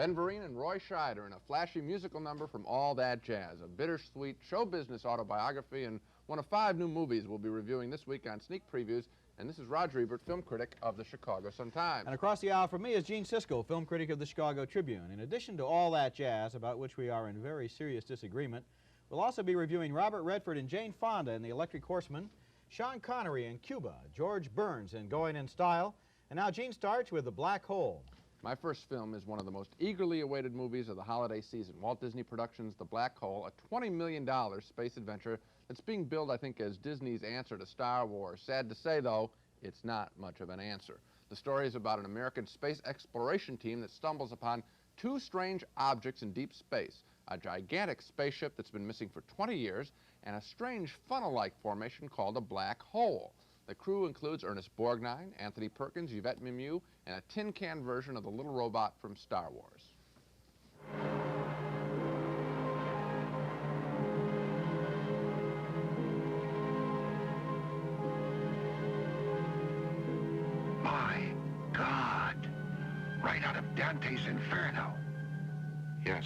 Ben Vereen and Roy Schieder in a flashy musical number from All That Jazz, a bittersweet show business autobiography and one of 5 new movies we'll be reviewing this week on Sneak Previews. And this is Roger Ebert, film critic of the Chicago Sun-Times. And across the aisle from me is Gene Siskel, film critic of the Chicago Tribune. In addition to All That Jazz, about which we are in very serious disagreement, we'll also be reviewing Robert Redford and Jane Fonda in The Electric Horseman, Sean Connery in Cuba, George Burns in Going in Style, and now Gene starts with The Black Hole. My first film is one of the most eagerly awaited movies of the holiday season. Walt Disney Productions' The Black Hole, a $20 million space adventure that's being billed, I think, as Disney's answer to Star Wars. Sad to say, though, it's not much of an answer. The story is about an American space exploration team that stumbles upon 2 strange objects in deep space, a gigantic spaceship that's been missing for 20 years, and a strange funnel-like formation called a black hole. The crew includes Ernest Borgnine, Anthony Perkins, Yvette Mimieux, and a tin can version of the little robot from Star Wars. My God! Right out of Dante's Inferno. Yes.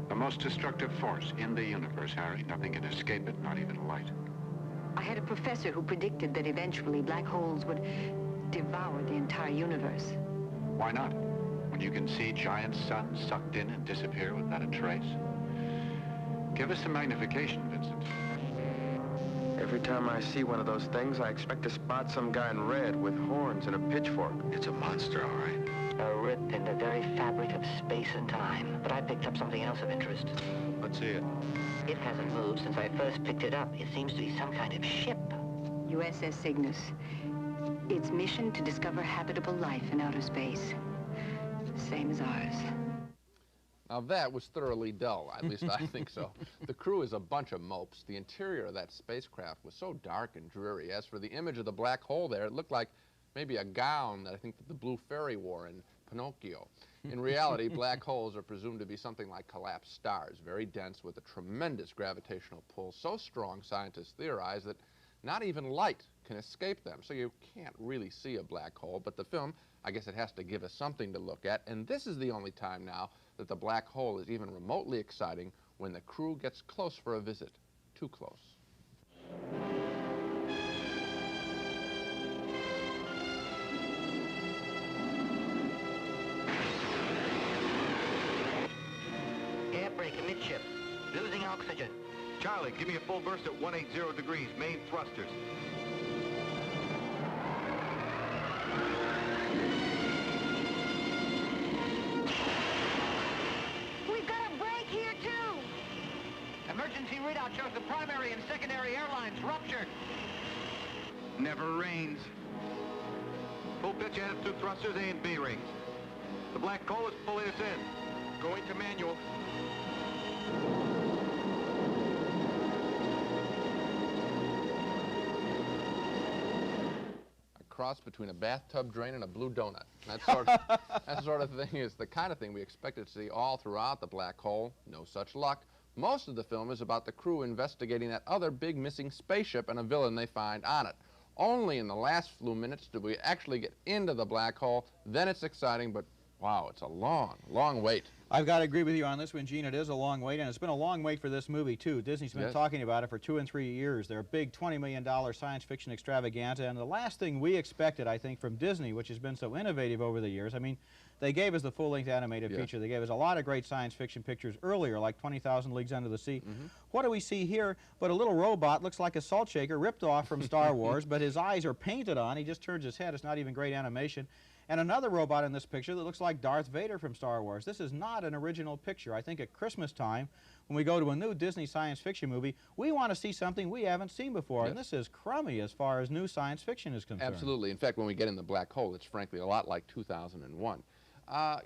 The most destructive force in the universe, Harry. Nothing can escape it, not even light. I had a professor who predicted that eventually black holes would devour the entire universe. Why not? When you can see giant suns sucked in and disappear without a trace. Give us some magnification, Vincent. Every time I see one of those things, I expect to spot some guy in red with horns and a pitchfork. It's a monster, all right. A rip in the very fabric of space and time. But I picked up something else of interest. Let's see it. It hasn't moved since I first picked it up. It seems to be some kind of ship. USS Cygnus. Its mission to discover habitable life in outer space. Same as ours. Now that was thoroughly dull, at least I think so. The crew is a bunch of mopes. The interior of that spacecraft was so dark and dreary. As for the image of the black hole there, it looked like maybe a gown that I think that the Blue Fairy wore in Pinocchio. In reality, black holes are presumed to be something like collapsed stars, very dense with a tremendous gravitational pull, so strong scientists theorize that not even light can escape them, so you can't really see a black hole. But the film, I guess it has to give us something to look at, and this is the only time now that the black hole is even remotely exciting, when the crew gets close for a visit. Too close. Air brake amidship. Losing oxygen. Charlie, give me a full burst at 180 degrees, main thrusters. We've got a break here, too! Emergency readout shows the primary and secondary airlines ruptured. Never rains. Full pitch attitude thrusters, A and B rings. The black hole is pulling us in. Going to manual. Cross between a bathtub drain and a blue donut. That sort of thing is the kind of thing we expected to see all throughout the black hole. No such luck. Most of the film is about the crew investigating that other big missing spaceship and a villain they find on it. Only in the last few minutes do we actually get into the black hole. Then it's exciting, but wow, it's a long, long wait. I've got to agree with you on this one, Gene. It is a long wait, and it's been a long wait for this movie, too. Disney's been talking about it for 2 and 3 years. Their big $20 million science fiction extravaganza, and the last thing we expected, I think, from Disney, which has been so innovative over the years. I mean, they gave us the full-length animated feature. They gave us a lot of great science fiction pictures earlier, like 20,000 Leagues Under the Sea. What do we see here but a little robot, looks like a salt shaker, ripped off from Star Wars, but his eyes are painted on. He just turns his head. It's not even great animation. And another robot in this picture that looks like Darth Vader from Star Wars. This is not an original picture. I think at Christmas time, when we go to a new Disney science fiction movie, we want to see something we haven't seen before. And this is crummy as far as new science fiction is concerned. Absolutely. In fact, when we get in the black hole, it's frankly a lot like 2001.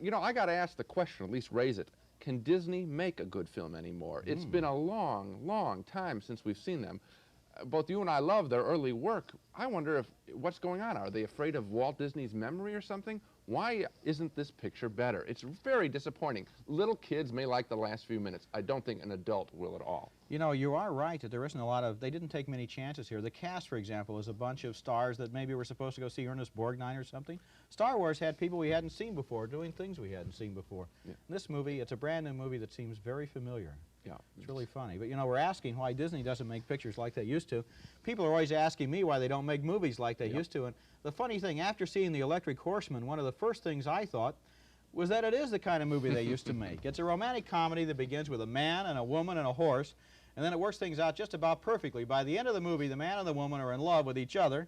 You know, I got to ask the question, at least raise it. Can Disney make a good film anymore? It's been a long, long time since we've seen them. Both you and I love their early work. I wonder what's going on. Are they afraid of Walt Disney's memory or something? Why isn't this picture better? It's very disappointing. Little kids may like the last few minutes. I don't think an adult will at all. You know, you are right that there isn't a lot of, they didn't take many chances here. The cast, for example, is a bunch of stars that maybe were supposed to go see Ernest Borgnine or something. Star Wars had people we hadn't seen before doing things we hadn't seen before. Yeah. This movie, it's a brand new movie that seems very familiar. Yeah. It's really funny. But, you know, we're asking why Disney doesn't make pictures like they used to. People are always asking me why they don't make movies like they used to. And the funny thing, after seeing The Electric Horseman, one of the first things I thought was that it is the kind of movie they used to make. It's a romantic comedy that begins with a man and a woman and a horse, and then it works things out just about perfectly. By the end of the movie, the man and the woman are in love with each other,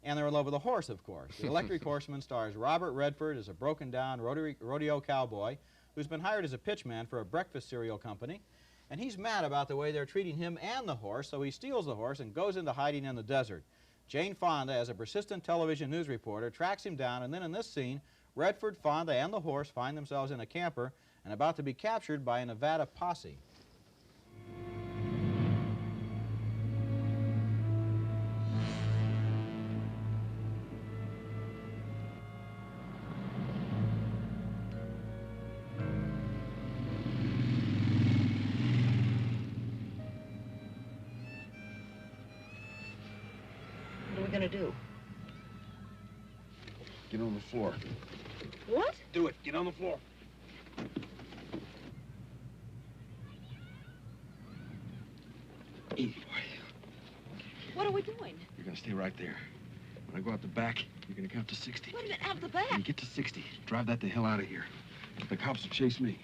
and they're in love with a horse, of course. The Electric Horseman stars Robert Redford as a broken-down rodeo cowboy who's been hired as a pitchman for a breakfast cereal company, and he's mad about the way they're treating him and the horse, so he steals the horse and goes into hiding in the desert. Jane Fonda, as a persistent television news reporter, tracks him down, and then in this scene, Redford, Fonda, and the horse find themselves in a camper and about to be captured by a Nevada posse. What are we gonna do? Get on the floor. What? Do it. Get on the floor. Easy, boy. What are we doing? You're gonna stay right there. When I go out the back, you're gonna count to 60. Wait a minute, out the back. When you get to 60, drive that the hell out of here. The cops will chase me.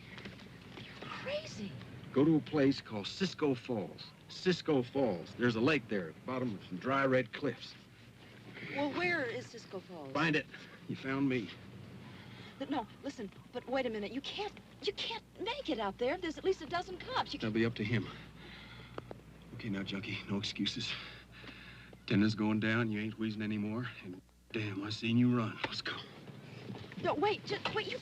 Crazy. Go to a place called Siskel Falls. Siskel Falls. There's a lake there at the bottom of some dry red cliffs. Well, where is Cisco Falls? Find it. You found me. No, listen, but wait a minute. You can't make it out there. There's at least a dozen cops. That'll be up to him. Okay, now, Junkie, no excuses. Dinner's going down. You ain't wheezing anymore. And damn, I seen you run. Let's go. No, wait, just wait. You.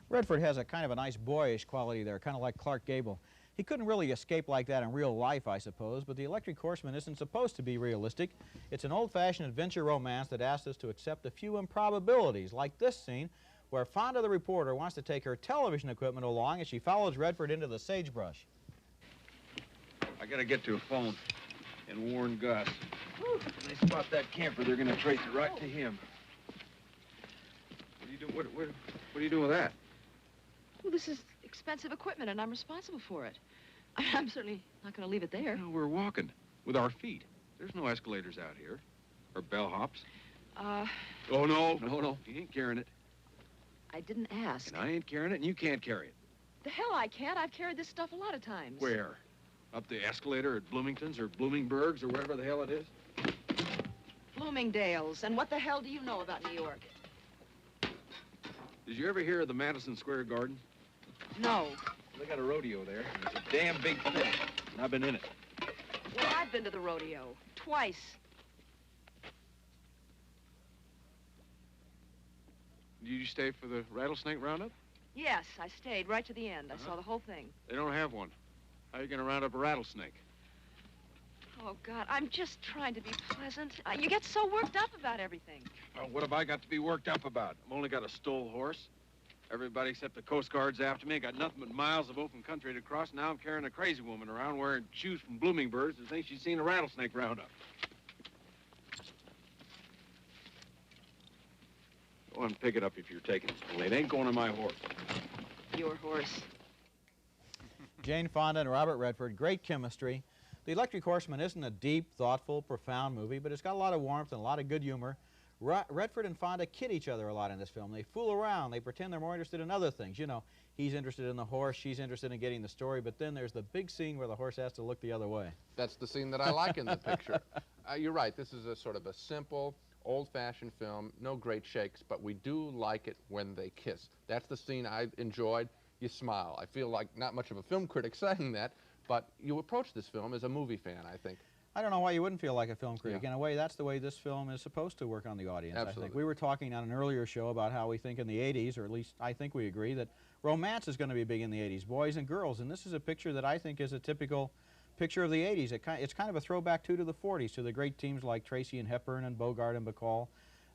Redford has a kind of a nice boyish quality there, kind of like Clark Gable. He couldn't really escape like that in real life, I suppose, but The Electric Horseman isn't supposed to be realistic. It's an old-fashioned adventure romance that asks us to accept a few improbabilities, like this scene where Fonda the reporter wants to take her television equipment along as she follows Redford into the sagebrush. I gotta get to a phone and warn Gus. When they spot that camper, they're gonna trace it right to him. What are you doing? What are you doing with that? Well, this is expensive equipment, and I'm responsible for it. I'm certainly not going to leave it there. No, we're walking with our feet. There's no escalators out here. Or bellhops. Oh, no. No, you ain't carrying it. I didn't ask. And I ain't carrying it, and you can't carry it. The hell I can't. I've carried this stuff a lot of times. Where? Up the escalator at Bloomington's or Bloomingburg's or wherever the hell it is? Bloomingdale's. And what the hell do you know about New York? Did you ever hear of the Madison Square Garden? No. They got a rodeo there. And it's a damn big thing. And I've been in it. Well, I've been to the rodeo. Twice. Did you stay for the rattlesnake roundup? Yes, I stayed right to the end. I saw the whole thing. They don't have one. How are you going to round up a rattlesnake? Oh, God, I'm just trying to be pleasant. You get so worked up about everything. Well, what have I got to be worked up about? I've only got a stole horse. Everybody except the Coast Guard's after me. I got nothing but miles of open country to cross. Now I'm carrying a crazy woman around wearing shoes from Bloomingburg's and thinks she's seen a rattlesnake roundup. Go on and pick it up if you're taking it. It ain't going on my horse. Your horse. Jane Fonda and Robert Redford, great chemistry. The Electric Horseman isn't a deep, thoughtful, profound movie, but it's got a lot of warmth and a lot of good humor. Redford and Fonda kid each other a lot in this film. They fool around. They pretend they're more interested in other things. You know, he's interested in the horse, she's interested in getting the story, but then there's the big scene where the horse has to look the other way. That's the scene that I like in the picture. You're right. This is a sort of a simple, old-fashioned film, no great shakes, but we do like it when they kiss. That's the scene I enjoyed. You smile. I feel like not much of a film critic saying that, but you approach this film as a movie fan, I think. I don't know why you wouldn't feel like a film critic. Yeah. In a way, that's the way this film is supposed to work on the audience, I think. Absolutely. We were talking on an earlier show about how we think in the 80s, or at least I think we agree, that romance is going to be big in the 80s, boys and girls. And this is a picture that I think is a typical picture of the 80s. It's kind of a throwback, too, to the 40s, to the great teams like Tracy and Hepburn and Bogart and Bacall.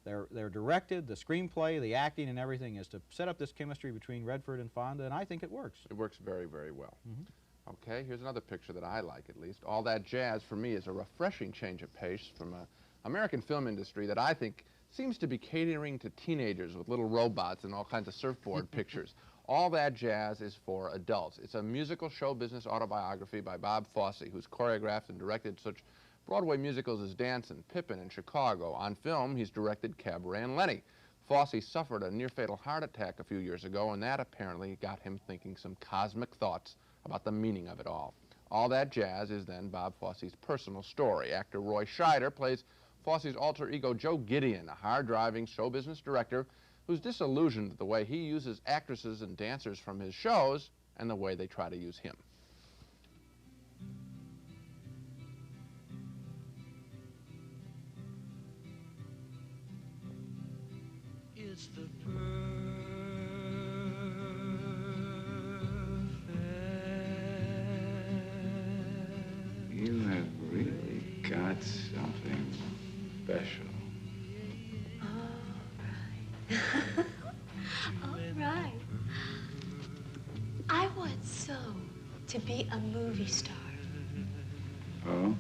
They're directed, the screenplay, the acting, and everything is to set up this chemistry between Redford and Fonda, and I think it works. It works very, very well. Mm-hmm. Okay, here's another picture that I like, at least. All That Jazz, for me, is a refreshing change of pace from an American film industry that I think seems to be catering to teenagers with little robots and all kinds of surfboard pictures. All That Jazz is for adults. It's a musical show business autobiography by Bob Fosse, who's choreographed and directed such Broadway musicals as Dancin', Pippin, and Chicago. On film, he's directed Cabaret and Lenny. Fosse suffered a near-fatal heart attack a few years ago, and that apparently got him thinking some cosmic thoughts about the meaning of it all. All That Jazz is then Bob Fosse's personal story. Actor Roy Schieder plays Fosse's alter ego Joe Gideon, a hard-driving show business director who's disillusioned with the way he uses actresses and dancers from his shows and the way they try to use him. It's the You have really got something special. All right. I want so to be a movie star. Oh?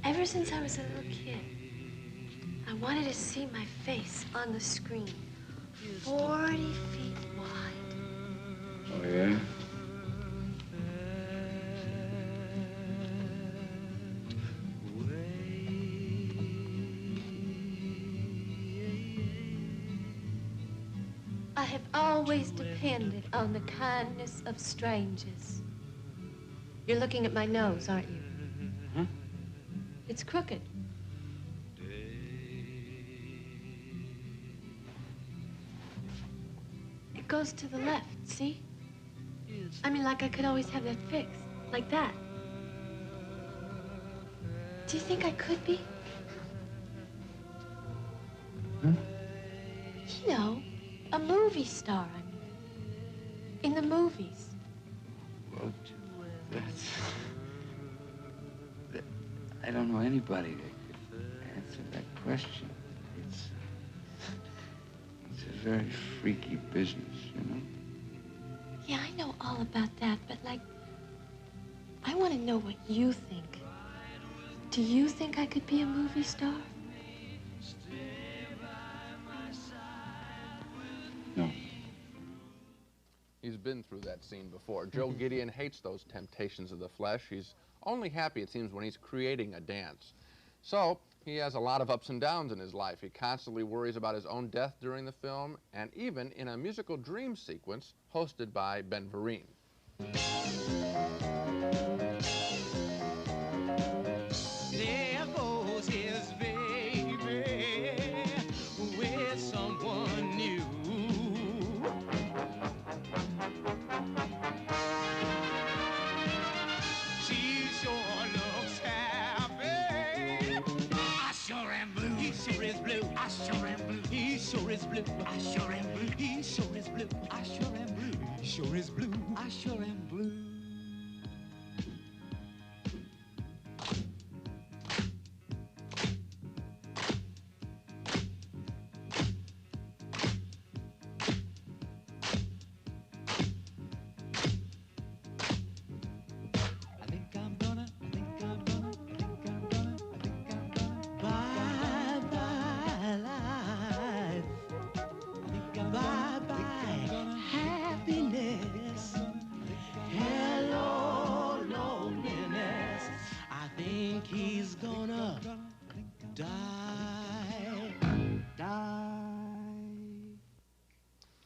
Ever since I was a little kid, I wanted to see my face on the screen, 40 feet wide. Oh, yeah? I have always depended on the kindness of strangers. You're looking at my nose, aren't you? Huh? It's crooked. It goes to the left, see? I mean, like I could always have that fixed, like that. Do you think I could be? Huh? You know, a movie star, I mean. In the movies. Well, I don't know anybody that could answer that question. It's a very freaky business, you know? Yeah, I know all about that, but like, I want to know what you think. Do you think I could be a movie star? No. He's been through that scene before. Joe Gideon hates those temptations of the flesh. He's only happy, it seems, when he's creating a dance. So, he has a lot of ups and downs in his life. He constantly worries about his own death during the film, and even in a musical dream sequence hosted by Ben Vereen. There goes his baby with someone new. She sure looks happy. I sure am blue. He sure is blue. I sure am blue. He sure is blue. I sure am blue. He sure is blue. I sure am blue. He sure is blue. I sure am blue.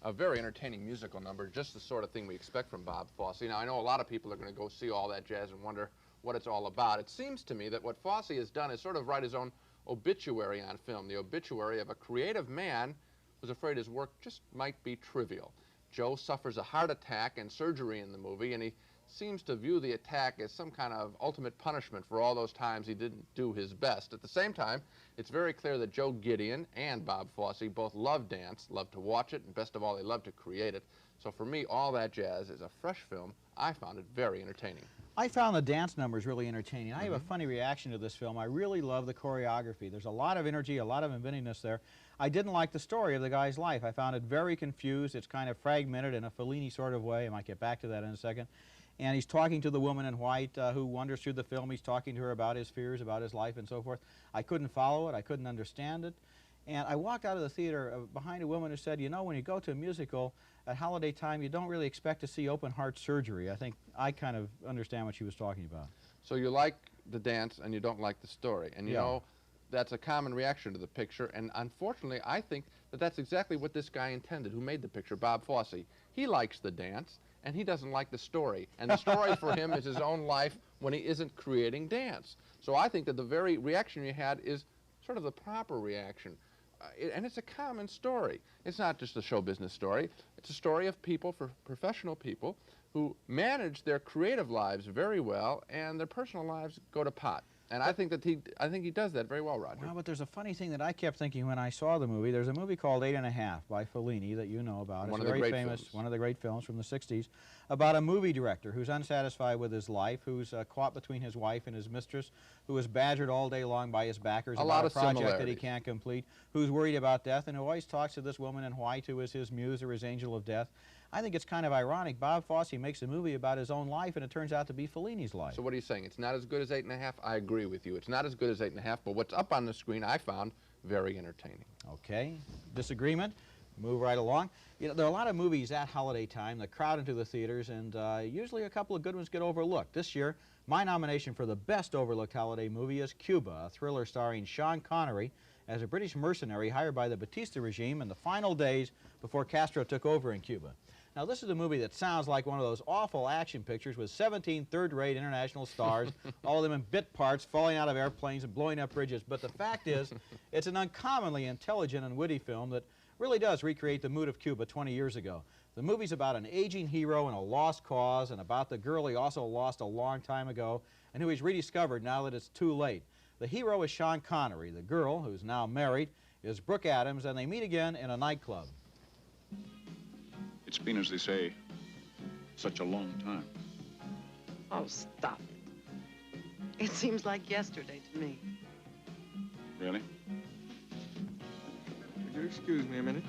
A very entertaining musical number, just the sort of thing we expect from Bob Fosse. Now, I know a lot of people are going to go see All That Jazz and wonder what it's all about. It seems to me that what Fosse has done is sort of write his own obituary on film, the obituary of a creative man who's afraid his work just might be trivial. Joe suffers a heart attack and surgery in the movie, and he seems to view the attack as some kind of ultimate punishment for all those times he didn't do his best. At the same time, it's very clear that Joe Gideon and Bob Fosse both love dance, love to watch it, and best of all, they love to create it. So for me, All That Jazz is a fresh film. I found it very entertaining. I found the dance numbers really entertaining. I have a funny reaction to this film. I really love the choreography. There's a lot of energy, a lot of inventiveness there. I didn't like the story of the guy's life. I found it very confused. It's kind of fragmented in a Fellini sort of way. I might get back to that in a second. And he's talking to the woman in white who wanders through the film. He's talking to her about his fears, about his life, and so forth. I couldn't follow it. I couldn't understand it. And I walked out of the theater behind a woman who said, you know, when you go to a musical at holiday time, you don't really expect to see open heart surgery. I think I kind of understand what she was talking about. So you like the dance and you don't like the story. And you know, that's a common reaction to the picture. And unfortunately, I think that that's exactly what this guy intended, who made the picture, Bob Fosse. He likes the dance and he doesn't like the story. And the story for him is his own life when he isn't creating dance. So I think that the very reaction you had is sort of the proper reaction. And it's a common story. It's not just a show business story. It's a story of people, for professional people, who manage their creative lives very well, and their personal lives go to pot. And I think that he does that very well, Roger. Well, but there's a funny thing that I kept thinking when I saw the movie. There's a movie called 8½" by Fellini that you know about. One it's of the very great famous, films. one of the great films from the 60s, about a movie director who's unsatisfied with his life, who's caught between his wife and his mistress, who is badgered all day long by his backers about a project that he can't complete, who's worried about death, and who always talks to this woman in white who is his muse or his angel of death. I think it's kind of ironic. Bob Fosse makes a movie about his own life, and it turns out to be Fellini's life. So what are you saying? It's not as good as 8½? I agree with you. It's not as good as 8½, but what's up on the screen I found very entertaining. Okay. Disagreement? Move right along. You know, there are a lot of movies at holiday time that crowd into the theaters, and usually a couple of good ones get overlooked. This year, my nomination for the best overlooked holiday movie is Cuba, a thriller starring Sean Connery as a British mercenary hired by the Batista regime in the final days before Castro took over in Cuba. Now, this is a movie that sounds like one of those awful action pictures with 17 third-rate international stars, all of them in bit parts, falling out of airplanes and blowing up bridges. But the fact is, it's an uncommonly intelligent and witty film that really does recreate the mood of Cuba 20 years ago. The movie's about an aging hero and a lost cause, and about the girl he also lost a long time ago, and who he's rediscovered now that it's too late. The hero is Sean Connery. The girl, who's now married, is Brooke Adams, and they meet again in a nightclub. It's been, as they say, such a long time. Oh, stop it. It seems like yesterday to me. Really? Would you excuse me a minute?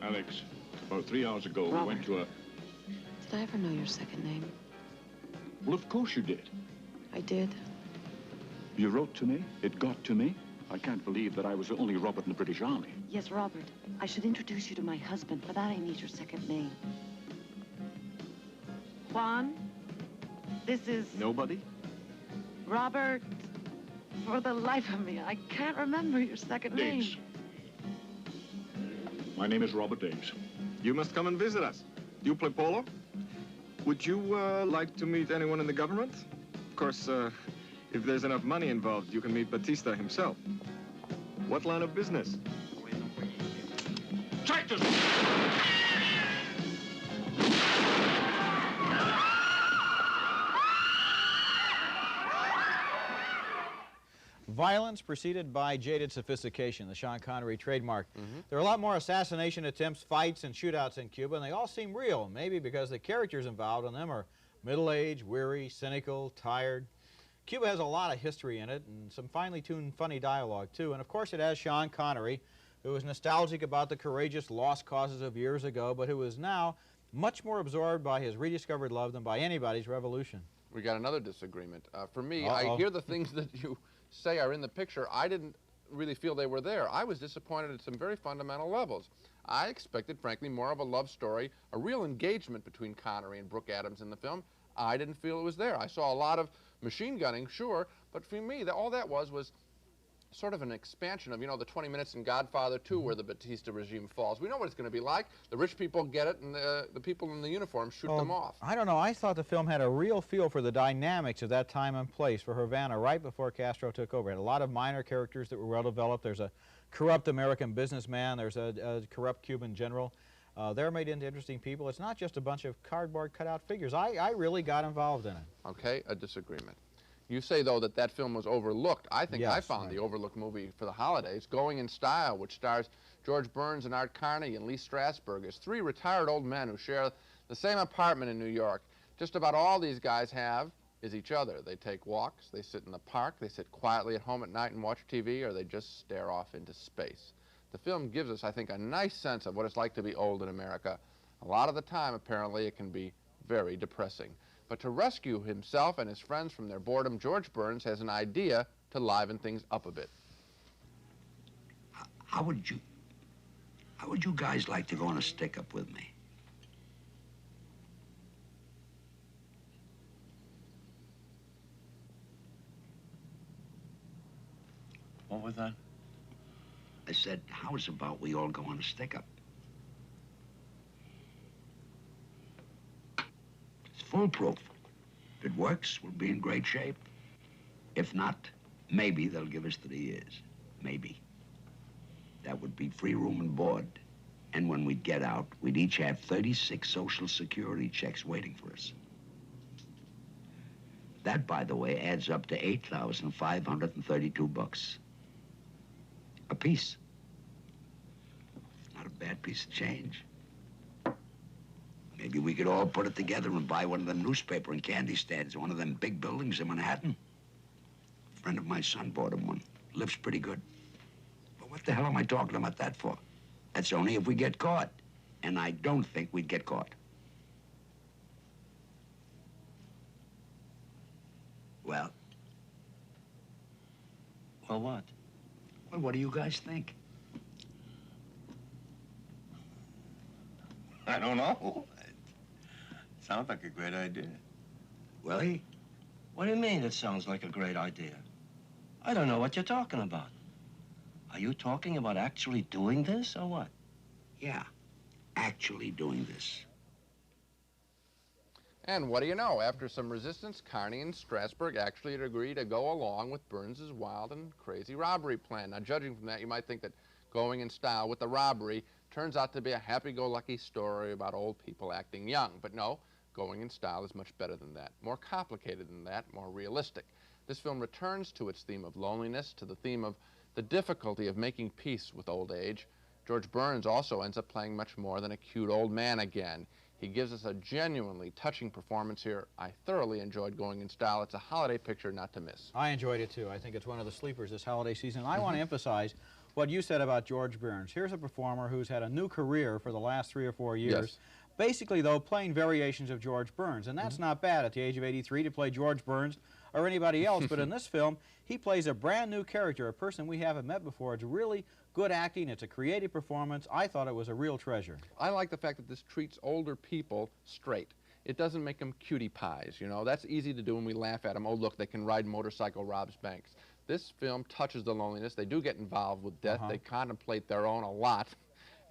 Alex, about 3 hours ago, Robert. we went to a... Did I ever know your second name? Well, of course you did. I did. You wrote to me. It got to me. I can't believe that I was the only Robert in the British Army. Yes, Robert. I should introduce you to my husband. For that, I need your second name. Juan, this is... Nobody? Robert. For the life of me, I can't remember your second Daves. name. My name is Robert Daves. You must come and visit us. Do you play polo? Would you like to meet anyone in the government? Of course, if there's enough money involved, you can meet Batista himself. What line of business? Tractors! Violence preceded by jaded sophistication, the Sean Connery trademark. There are a lot more assassination attempts, fights, and shootouts in Cuba, and they all seem real, maybe because the characters involved in them are middle-aged, weary, cynical, tired. Cuba has a lot of history in it, and some finely tuned, funny dialogue, too. And, of course, it has Sean Connery, who is nostalgic about the courageous lost causes of years ago, but who is now much more absorbed by his rediscovered love than by anybody's revolution. We got another disagreement. For me, I hear the things that you say are in the picture. I didn't really feel they were there. I was disappointed at some very fundamental levels. I expected, frankly, more of a love story, a real engagement between Connery and Brooke Adams in the film. I didn't feel it was there. I saw a lot of machine gunning, sure, but for me, all that was sort of an expansion of, you know, the 20 minutes in Godfather 2 where the Batista regime falls. We know what it's going to be like. The rich people get it, and the people in the uniforms shoot them off. I don't know. I thought the film had a real feel for the dynamics of that time and place for Havana right before Castro took over. It had a lot of minor characters that were well developed. There's a corrupt American businessman. There's a corrupt Cuban general. They're made into interesting people. It's not just a bunch of cardboard cutout figures. I really got involved in it. Okay, a disagreement. You say, though, that that film was overlooked. I think I Yes, found right. the overlooked movie for the holidays, Going in Style, which stars George Burns and Art Carney and Lee Strasberg as three retired old men who share the same apartment in New York. Just about all these guys have is each other. They take walks, they sit in the park, they sit quietly at home at night and watch TV, or they just stare off into space. The film gives us, I think, a nice sense of what it's like to be old in America. A lot of the time, apparently, it can be very depressing. But to rescue himself and his friends from their boredom, George Burns has an idea to liven things up a bit. How would you guys like to go on a stick-up with me? What was that? I said, how's about we all go on a stick-up? It's foolproof. If it works, we'll be in great shape. If not, maybe they'll give us 3 years. Maybe. That would be free room and board. And when we'd get out, we'd each have 36 Social Security checks waiting for us. That, by the way, adds up to $8,532 a piece. Not a bad piece of change. Maybe we could all put it together and buy one of them newspaper and candy stands in one of them big buildings in Manhattan. A friend of my son bought him one. Lives pretty good. But what the hell am I talking about that for? That's only if we get caught. And I don't think we'd get caught. Well? Well, what? Well, what do you guys think? I don't know. Sounds like a great idea. Willie? What do you mean it sounds like a great idea? I don't know what you're talking about. Are you talking about actually doing this, or what? Yeah, actually doing this. And what do you know? After some resistance, Carney and Strasberg actually had agreed to go along with Burns's wild and crazy robbery plan. Now, judging from that, you might think that Going in Style with the robbery turns out to be a happy-go-lucky story about old people acting young. But no, Going in Style is much better than that, more complicated than that, more realistic. This film returns to its theme of loneliness, to the theme of the difficulty of making peace with old age. George Burns also ends up playing much more than a cute old man again. He gives us a genuinely touching performance here. I thoroughly enjoyed Going in Style. It's a holiday picture not to miss. I enjoyed it too. I think it's one of the sleepers this holiday season. I want to emphasize what you said about George Burns. Here's a performer who's had a new career for the last 3 or 4 years. Yes. Basically, though, playing variations of George Burns. And that's not bad at the age of 83 to play George Burns or anybody else. But in this film, he plays a brand new character, a person we haven't met before. It's really good acting. It's a creative performance. I thought it was a real treasure. I like the fact that this treats older people straight. It doesn't make them cutie pies, you know. That's easy to do when we laugh at them. Oh, look, they can ride motorcycle, robs banks. This film touches the loneliness. They do get involved with death. They contemplate their own a lot.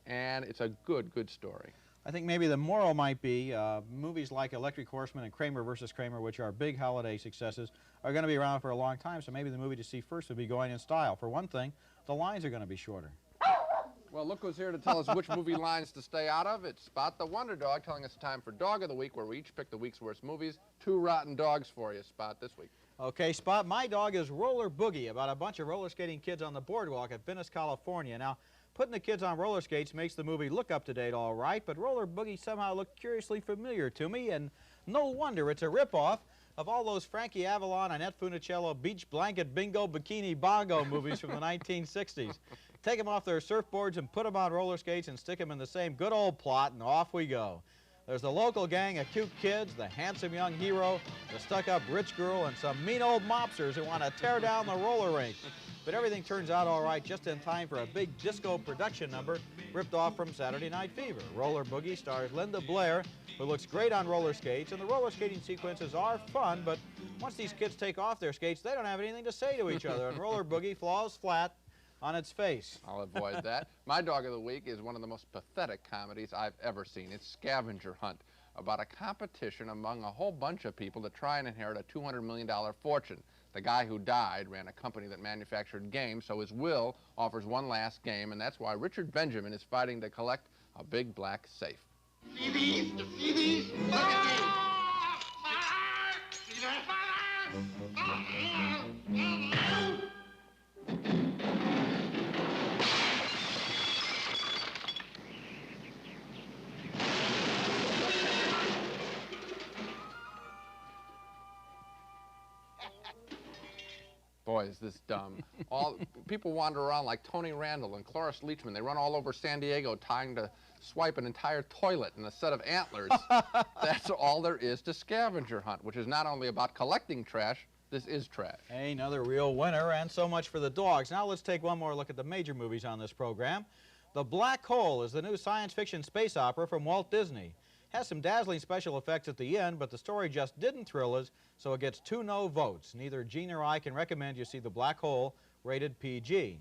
And it's a good, good story. I think maybe the moral might be movies like Electric Horseman and Kramer versus Kramer, which are big holiday successes, are going to be around for a long time, so maybe the movie to see first would be Going in Style. For one thing, the lines are going to be shorter. Well, look who's here to tell us which movie lines to stay out of. It's Spot the Wonder Dog telling us time for Dog of the Week, where we each pick the week's worst movies. 2 rotten dogs for you, Spot, this week. Okay, Spot, my dog is Roller Boogie, about a bunch of roller skating kids on the boardwalk at Venice, California. Now, putting the kids on roller skates makes the movie look up to date all right, but Roller Boogie somehow looked curiously familiar to me, and no wonder. It's a ripoff of all those Frankie Avalon, Annette Funicello, Beach Blanket Bingo, Bikini Bongo movies from the 1960s. Take them off their surfboards and put them on roller skates and stick them in the same good old plot, and off we go. There's the local gang of cute kids, the handsome young hero, the stuck-up rich girl, and some mean old mobsters who want to tear down the roller rink. But everything turns out all right just in time for a big disco production number ripped off from Saturday Night Fever. Roller Boogie stars Linda Blair, who looks great on roller skates, and the roller skating sequences are fun, but once these kids take off their skates, they don't have anything to say to each other, and Roller Boogie falls flat on its face. I'll avoid that. My Dog of the Week is one of the most pathetic comedies I've ever seen. It's Scavenger Hunt, about a competition among a whole bunch of people to try and inherit a $200 million fortune. The guy who died ran a company that manufactured games, so his will offers one last game, and that's why Richard Benjamin is fighting to collect a big black safe. See these? You see these? Look at these. See that? Boy, is this dumb. All people wander around like Tony Randall and Cloris Leachman. They run all over San Diego trying to swipe an entire toilet and a set of antlers. That's all there is to Scavenger Hunt, which is not only about collecting trash, this is trash. Another real winner, and so much for the dogs. Now let's take one more look at the major movies on this program. The Black Hole is the new science fiction space opera from Walt Disney. Has some dazzling special effects at the end, but the story just didn't thrill us, so it gets 2 no votes. Neither Gene or I can recommend you see The Black Hole, rated PG.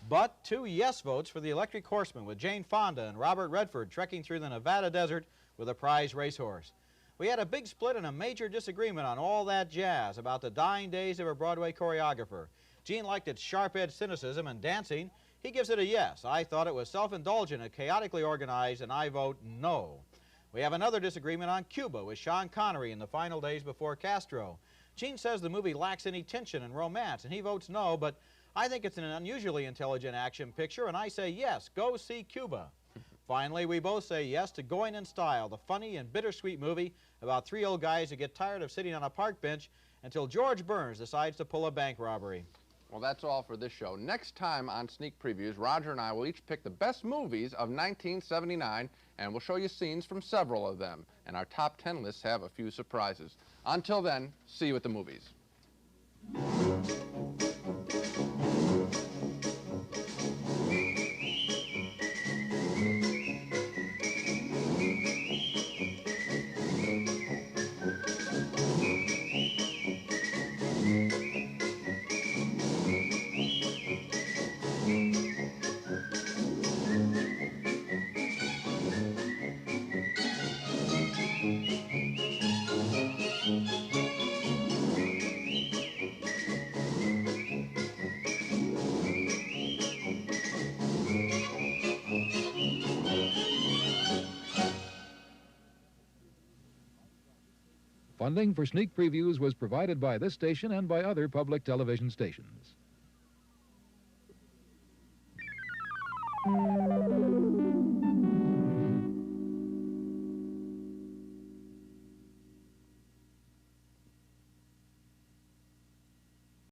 But 2 yes votes for The Electric Horseman with Jane Fonda and Robert Redford trekking through the Nevada desert with a prize racehorse. We had a big split and a major disagreement on all that jazz about the dying days of a Broadway choreographer. Gene liked its sharp-edged cynicism and dancing. He gives it a yes. I thought it was self-indulgent and chaotically organized, and I vote no. We have another disagreement on Cuba with Sean Connery in the final days before Castro. Gene says the movie lacks any tension and romance, and he votes no, but I think it's an unusually intelligent action picture, and I say yes, go see Cuba. Finally, we both say yes to Going in Style, the funny and bittersweet movie about 3 old guys who get tired of sitting on a park bench until George Burns decides to pull a bank robbery. Well, that's all for this show. Next time on Sneak Previews, Roger and I will each pick the best movies of 1979, and we'll show you scenes from several of them. And our top 10 lists have a few surprises. Until then, see you at the movies. Funding for Sneak Previews was provided by this station and by other public television stations.